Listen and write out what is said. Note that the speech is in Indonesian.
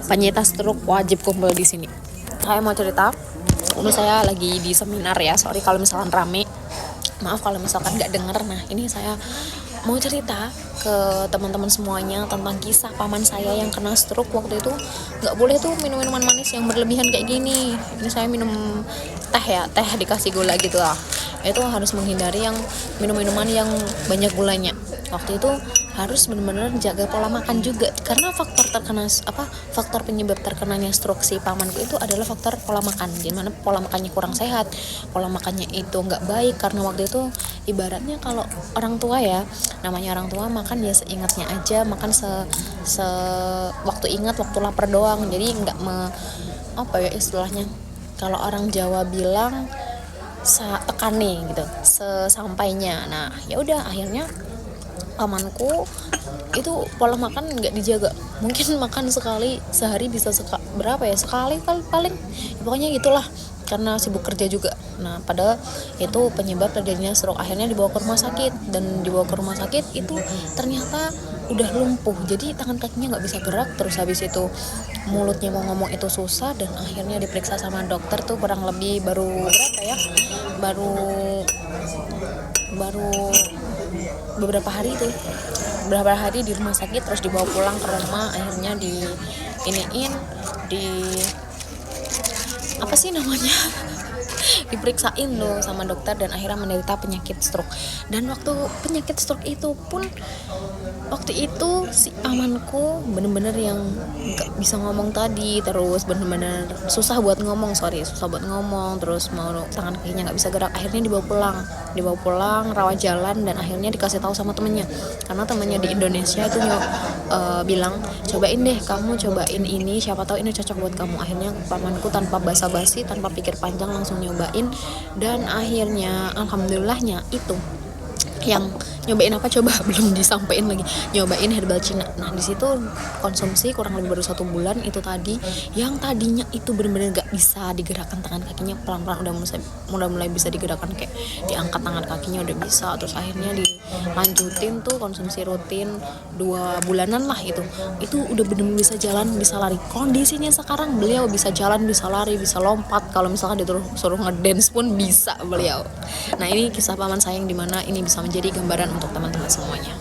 penyintas stroke wajib kumpul di sini. Saya mau cerita, dulu saya lagi di seminar ya, sorry kalau misalkan rame, maaf kalau misalkan nggak denger. Nah ini saya mau cerita ke teman-teman semuanya tentang kisah paman saya yang kena stroke. Waktu itu nggak boleh tuh minum minuman manis yang berlebihan kayak gini. Ini saya minum teh ya, teh dikasih gula gitu lah. Itu harus menghindari yang minum-minuman yang banyak gulanya. Waktu itu harus benar-benar jaga pola makan juga, karena faktor penyebab terkenanya stroke si pamanku itu adalah faktor pola makan. Gimana pola makannya kurang sehat, pola makannya itu nggak baik, karena waktu itu ibaratnya kalau orang tua ya, namanya orang tua makan ya seingatnya aja, makan waktu ingat, waktu lapar doang. Jadi nggak istilahnya, kalau orang Jawa bilang tekane gitu, sesampainya. Nah ya udah, akhirnya pamanku itu pola makan nggak dijaga, mungkin makan sekali sehari bisa sekali paling, pokoknya gitulah, karena sibuk kerja juga. Nah padahal itu penyebab terjadinya stroke. Akhirnya dibawa ke rumah sakit, dan dibawa ke rumah sakit itu ternyata udah lumpuh, jadi tangan kakinya nggak bisa gerak. Terus habis itu mulutnya mau ngomong itu susah, dan akhirnya diperiksa sama dokter tuh kurang lebih baru beberapa hari di rumah sakit, terus dibawa pulang ke rumah. Akhirnya diperiksain loh sama dokter, dan akhirnya menderita penyakit stroke. Dan waktu penyakit stroke itu pun, waktu itu si pamanku bener-bener yang gak bisa ngomong tadi, terus bener-bener susah buat ngomong, terus mau tangan kakinya gak bisa gerak. Akhirnya dibawa pulang rawat jalan, dan akhirnya dikasih tahu sama temennya, karena temennya di Indonesia itu bilang, cobain deh kamu, cobain ini, siapa tahu ini cocok buat kamu. Akhirnya pamanku tanpa basa-basi, tanpa pikir panjang, langsung nyobain, dan akhirnya alhamdulillahnya itu yang nyobain apa coba belum disampaikan lagi, nyobain herbal Cina. Nah di situ konsumsi kurang lebih baru 1 bulan. Itu tadi yang tadinya itu benar-benar gak bisa digerakkan tangan kakinya, pelan-pelan udah mulai bisa digerakkan, kayak diangkat tangan kakinya udah bisa. Terus akhirnya dilanjutin tuh konsumsi rutin 2 bulanan lah, itu udah benar-benar bisa jalan, bisa lari. Kondisinya sekarang beliau bisa jalan, bisa lari, bisa lompat, kalau misalkan disuruh ngedance pun bisa beliau. Nah ini kisah paman saya yang dimana ini bisa menjadi gambaran untuk teman-teman semuanya.